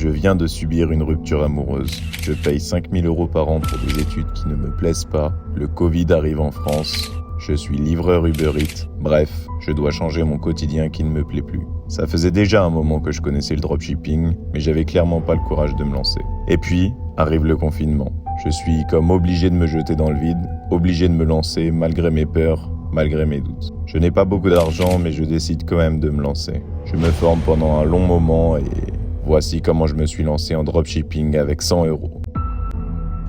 Je viens de subir une rupture amoureuse. Je paye 5 000 € par an pour des études qui ne me plaisent pas. Le Covid arrive en France. Je suis livreur Uber Eats. Bref, je dois changer mon quotidien qui ne me plaît plus. Ça faisait déjà un moment que je connaissais le dropshipping, mais j'avais clairement pas le courage de me lancer. Et puis, arrive le confinement. Je suis comme obligé de me jeter dans le vide, obligé de me lancer malgré mes peurs, malgré mes doutes. Je n'ai pas beaucoup d'argent, mais je décide quand même de me lancer. Je me forme pendant un long moment et voici comment je me suis lancé en dropshipping avec 100 €.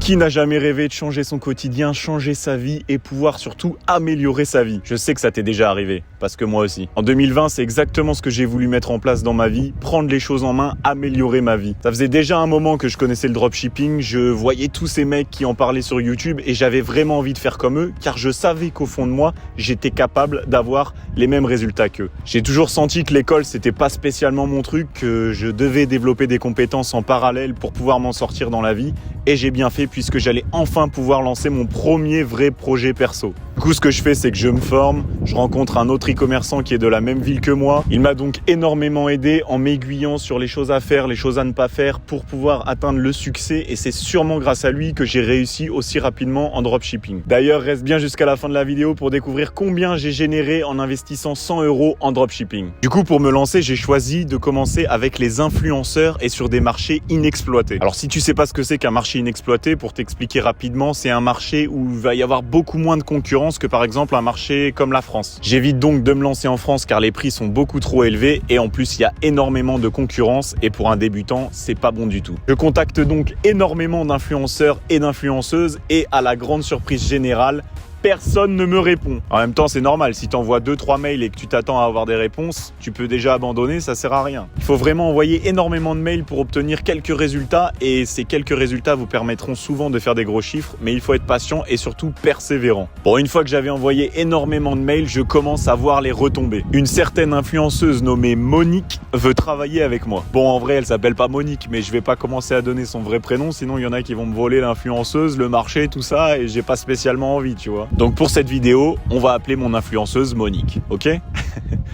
Qui n'a jamais rêvé de changer son quotidien, changer sa vie et pouvoir surtout améliorer sa vie? Je sais que ça t'est déjà arrivé, parce que moi aussi. En 2020, c'est exactement ce que j'ai voulu mettre en place dans ma vie, prendre les choses en main, améliorer ma vie. Ça faisait déjà un moment que je connaissais le dropshipping, je voyais tous ces mecs qui en parlaient sur YouTube et j'avais vraiment envie de faire comme eux, car je savais qu'au fond de moi, j'étais capable d'avoir les mêmes résultats qu'eux. J'ai toujours senti que l'école, c'était pas spécialement mon truc, que je devais développer des compétences en parallèle pour pouvoir m'en sortir dans la vie, et j'ai bien fait puisque j'allais enfin pouvoir lancer mon premier vrai projet perso. Du coup, ce que je fais, c'est que je me forme, je rencontre un autre e-commerçant qui est de la même ville que moi. Il m'a donc énormément aidé en m'aiguillant sur les choses à faire, les choses à ne pas faire pour pouvoir atteindre le succès, et c'est sûrement grâce à lui que j'ai réussi aussi rapidement en dropshipping. D'ailleurs, reste bien jusqu'à la fin de la vidéo pour découvrir combien j'ai généré en investissant 100 € en dropshipping. Du coup, pour me lancer, j'ai choisi de commencer avec les influenceurs et sur des marchés inexploités. Alors, si tu sais pas ce que c'est qu'un marché inexploité, pour t'expliquer rapidement, c'est un marché où il va y avoir beaucoup moins de concurrence que par exemple un marché comme la France. J'évite donc de me lancer en France car les prix sont beaucoup trop élevés et en plus il y a énormément de concurrence et pour un débutant, c'est pas bon du tout. Je contacte donc énormément d'influenceurs et d'influenceuses et à la grande surprise générale, personne ne me répond. En même temps, c'est normal. Si tu envoies 2-3 mails et que tu t'attends à avoir des réponses, tu peux déjà abandonner, ça sert à rien. Il faut vraiment envoyer énormément de mails pour obtenir quelques résultats et ces quelques résultats vous permettront souvent de faire des gros chiffres, mais il faut être patient et surtout persévérant. Bon, une fois que j'avais envoyé énormément de mails, je commence à voir les retombées. Une certaine influenceuse nommée Monique veut travailler avec moi. Bon, en vrai, elle s'appelle pas Monique, mais je vais pas commencer à donner son vrai prénom, sinon il y en a qui vont me voler l'influenceuse, le marché, tout ça, et j'ai pas spécialement envie, tu vois. Donc pour cette vidéo, on va appeler mon influenceuse Monique, ok?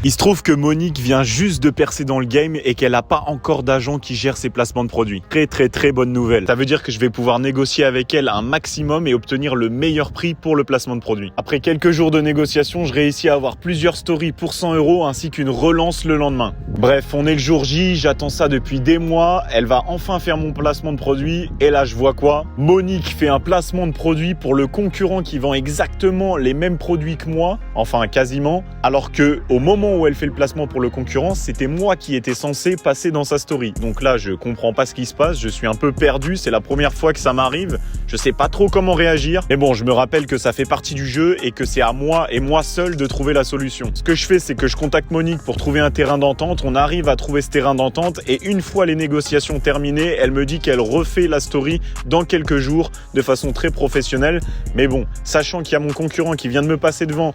Il se trouve que Monique vient juste de percer dans le game et qu'elle n'a pas encore d'agent qui gère ses placements de produits. Très bonne nouvelle. Ça veut dire que je vais pouvoir négocier avec elle un maximum et obtenir le meilleur prix pour le placement de produit. Après quelques jours de négociation, je réussis à avoir plusieurs stories pour 100 € ainsi qu'une relance le lendemain. Bref, on est le jour J, j'attends ça depuis des mois, elle va enfin faire mon placement de produit et là je vois quoi? Monique fait un placement de produit pour le concurrent qui vend exactement les mêmes produits que moi, enfin quasiment, alors que au moment où elle fait le placement pour le concurrent, c'était moi qui étais censé passer dans sa story. Donc là, je comprends pas ce qui se passe, je suis un peu perdu, c'est la première fois que ça m'arrive, je sais pas trop comment réagir, mais bon, je me rappelle que ça fait partie du jeu et que c'est à moi et moi seul de trouver la solution. Ce que je fais, c'est que je contacte Monique pour trouver un terrain d'entente, on arrive à trouver ce terrain d'entente et une fois les négociations terminées, elle me dit qu'elle refait la story dans quelques jours de façon très professionnelle, mais bon, sachant qu'il y a mon concurrent qui vient de me passer devant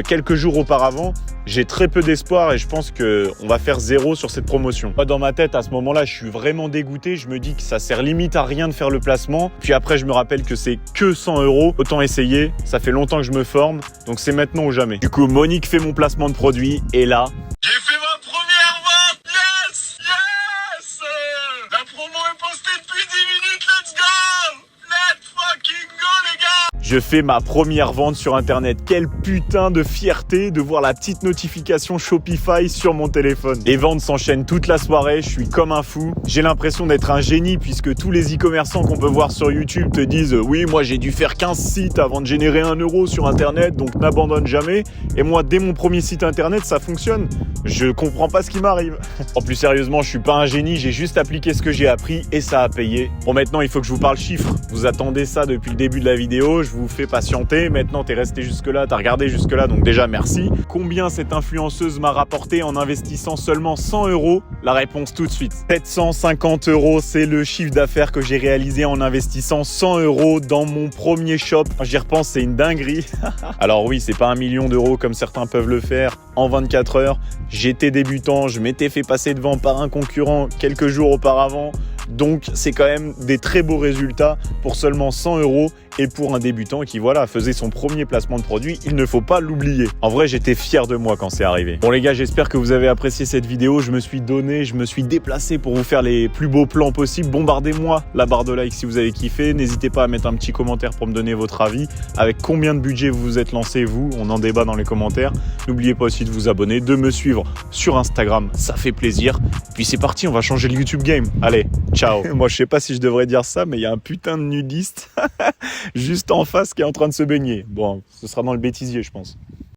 quelques jours auparavant, j'ai très peu d'espoir et je pense qu'on va faire 0 sur cette promotion. Moi, dans ma tête, à ce moment-là, je suis vraiment dégoûté. Je me dis que ça sert limite à rien de faire le placement. Puis après, je me rappelle que c'est que 100 €. Autant essayer. Ça fait longtemps que je me forme. Donc, c'est maintenant ou jamais. Du coup, Monique fait mon placement de produit. Et là... j'ai fait ma première vente. Yes. La promo est postée depuis 10 minutes. Let's go. Let's fucking go, les gars. Je fais ma première vente sur internet. Quelle putain de fierté de voir la petite notification Shopify sur mon téléphone. Les ventes s'enchaînent toute la soirée, je suis comme un fou. J'ai l'impression d'être un génie puisque tous les e-commerçants qu'on peut voir sur YouTube te disent oui, moi j'ai dû faire 15 sites avant de générer 1 € sur internet, donc n'abandonne jamais. Et moi, dès mon premier site internet, ça fonctionne. Je comprends pas ce qui m'arrive. En plus sérieusement, je suis pas un génie, j'ai juste appliqué ce que j'ai appris et ça a payé. Bon, maintenant il faut que je vous parle chiffres. Vous attendez ça depuis le début de la vidéo, je vous fais patienter. Maintenant, t'es resté jusque-là, t'as regardé jusque-là, donc déjà merci. Combien cette influenceuse m'a rapporté en investissant seulement 100 €? La réponse tout de suite. 750 €, c'est le chiffre d'affaires que j'ai réalisé en investissant 100 € dans mon premier shop. Quand j'y repense, c'est une dinguerie. Alors oui, c'est pas 1 million d'euros comme certains peuvent le faire en 24 heures. J'étais débutant, je m'étais fait passer devant par un concurrent quelques jours auparavant. Donc, c'est quand même des très beaux résultats pour seulement 100 € Et pour un débutant qui, voilà, faisait son premier placement de produit, il ne faut pas l'oublier. En vrai, j'étais fier de moi quand c'est arrivé. Bon les gars, j'espère que vous avez apprécié cette vidéo. Je me suis donné, je me suis déplacé pour vous faire les plus beaux plans possibles. Bombardez-moi la barre de like si vous avez kiffé. N'hésitez pas à mettre un petit commentaire pour me donner votre avis. Avec combien de budget vous vous êtes lancé, vous? On en débat dans les commentaires. N'oubliez pas aussi de vous abonner, de me suivre sur Instagram. Ça fait plaisir. Puis c'est parti, on va changer le YouTube game. Allez, ciao. Moi, je sais pas si je devrais dire ça, mais il y a un putain de nudiste juste en face qui est en train de se baigner. Bon, ce sera dans le bêtisier, je pense.